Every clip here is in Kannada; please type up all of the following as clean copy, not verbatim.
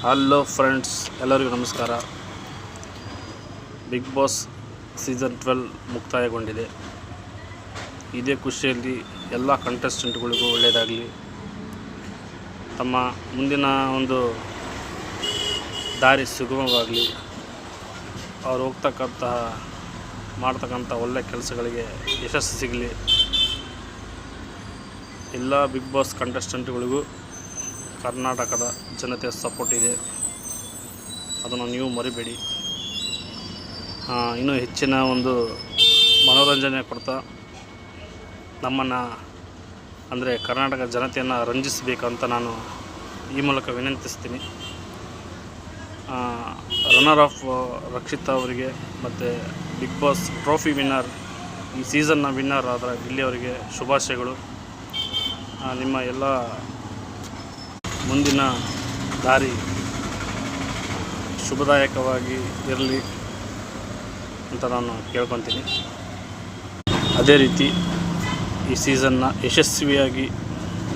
ಹಲೋ ಫ್ರೆಂಡ್ಸ್, ಎಲ್ಲರಿಗೂ ನಮಸ್ಕಾರ. ಬಿಗ್ ಬಾಸ್ ಸೀಸನ್ 12 ಮುಕ್ತಾಯಗೊಂಡಿದೆ. ಇದೇ ಖುಷಿಯಲ್ಲಿ ಎಲ್ಲ ಕಂಟೆಸ್ಟೆಂಟ್ಗಳಿಗೂ ಒಳ್ಳೆಯದಾಗಲಿ, ತಮ್ಮ ಮುಂದಿನ ಒಂದು ದಾರಿ ಸುಗಮವಾಗಲಿ, ಅವ್ರು ಮಾಡ್ತಕ್ಕಂಥ ಒಳ್ಳೆಯ ಕೆಲಸಗಳಿಗೆ ಯಶಸ್ಸು ಸಿಗಲಿ. ಎಲ್ಲ ಬಿಗ್ ಬಾಸ್ ಕಂಟೆಸ್ಟೆಂಟ್ಗಳಿಗೂ ಕರ್ನಾಟಕದ ಜನತೆಯ ಸಪೋರ್ಟ್ ಇದೆ, ಅದನ್ನು ನೀವು ಮರಿಬೇಡಿ. ಇನ್ನೂ ಹೆಚ್ಚಿನ ಒಂದು ಮನೋರಂಜನೆ ಕೊಡ್ತಾ ನಮ್ಮನ್ನು ಅಂದರೆ ಕರ್ನಾಟಕ ಜನತೆಯನ್ನು ರಂಜಿಸಬೇಕಂತ ನಾನು ಈ ಮೂಲಕ ವಿನಂತಿಸ್ತೀನಿ. ರನ್ನರ್ ಆಫ್ ರಕ್ಷಿತಾ ಅವರಿಗೆ ಮತ್ತು ಬಿಗ್ ಬಾಸ್ ಟ್ರೋಫಿ ವಿನ್ನರ್, ಈ ಸೀಸನ್ನ ವಿನ್ನರ್ ಆದ ಗಿಲ್ಲಿ ಅವರಿಗೆ ಶುಭಾಶಯಗಳು. ನಿಮ್ಮ ಎಲ್ಲ ಮುಂದಿನ ದಾರಿ ಶುಭದಾಯಕವಾಗಿ ಇರಲಿ ಅಂತ ನಾನು ಕೇಳ್ಕೊತೀನಿ. ಅದೇ ರೀತಿ ಈ ಸೀಸನ್ನ ಯಶಸ್ವಿಯಾಗಿ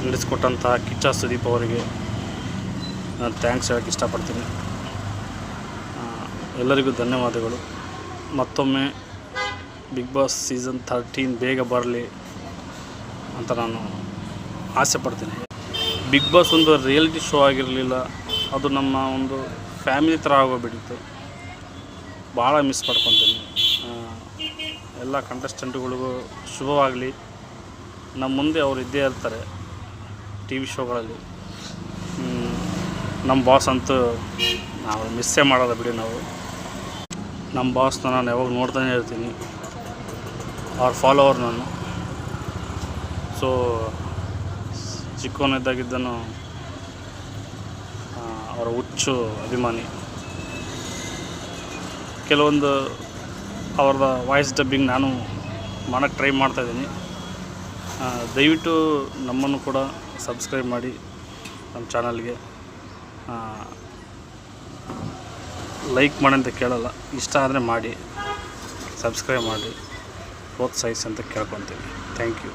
ನಡೆಸಿಕೊಟ್ಟಂತಹ ಕಿಚ್ಚ ಸುದೀಪ್ ಅವರಿಗೆ ನಾನು ಥ್ಯಾಂಕ್ಸ್ ಹೇಳೋಕ್ಕೆ ಇಷ್ಟಪಡ್ತೀನಿ. ಎಲ್ಲರಿಗೂ ಧನ್ಯವಾದಗಳು. ಮತ್ತೊಮ್ಮೆ ಬಿಗ್ ಬಾಸ್ ಸೀಸನ್ 13 ಬೇಗ ಬರಲಿ ಅಂತ ನಾನು ಆಸೆ ಪಡ್ತೀನಿ. ಬಿಗ್ ಬಾಸ್ ಒಂದು ರಿಯಾಲಿಟಿ ಶೋ ಆಗಿರಲಿಲ್ಲ, ಅದು ನಮ್ಮ ಒಂದು ಫ್ಯಾಮಿಲಿ ಥರ ಆಗೋಗ್ಬಿಟ್ಟಿತ್ತು. ಭಾಳ ಮಿಸ್ ಮಾಡ್ಕೊತೀನಿ. ಎಲ್ಲ ಕಂಟೆಸ್ಟೆಂಟ್ಗಳಿಗೂ ಶುಭವಾಗಲಿ. ನಮ್ಮ ಮುಂದೆ ಅವರು ಇದ್ದೇ ಇರ್ತಾರೆ ಟಿ ವಿ ಶೋಗಳಲ್ಲಿ. ನಮ್ಮ ಬಾಸ್ ಅಂತೂ ನಾವು ಮಿಸ್ಸೇ ಮಾಡೋಲ್ಲ ಬಿಡಿ. ನಮ್ಮ ಬಾಸ್ನ ನಾನು ಯಾವಾಗ ನೋಡ್ತಾನೆ ಇರ್ತೀನಿ, ಅವ್ರ ಫಾಲೋವರ್ ನಾನು. ಸೊ ಚಿಕ್ಕವನಿದ್ದಾಗಿದ್ದನು ಅವರ ಹುಚ್ಚು ಅಭಿಮಾನಿ. ಕೆಲವೊಂದು ಅವ್ರದ್ದು ವಾಯ್ಸ್ ಡಬ್ಬಿಂಗ್ ನಾನು ಮಾಡೋಕ್ಕೆ ಟ್ರೈ ಮಾಡ್ತಾಯಿದ್ದೀನಿ. ದಯವಿಟ್ಟು ನಮ್ಮನ್ನು ಕೂಡ ಸಬ್ಸ್ಕ್ರೈಬ್ ಮಾಡಿ ನಮ್ಮ ಚಾನಲ್ಗೆ. ಲೈಕ್ ಮಾಡಿ ಅಂತ ಕೇಳಲ್ಲ, ಇಷ್ಟ ಆದರೆ ಮಾಡಿ, ಸಬ್ಸ್ಕ್ರೈಬ್ ಮಾಡಿ, ಪ್ರೋತ್ಸಾಹಿಸಿ ಅಂತ ಕೇಳ್ಕೊತೀನಿ. Thank you.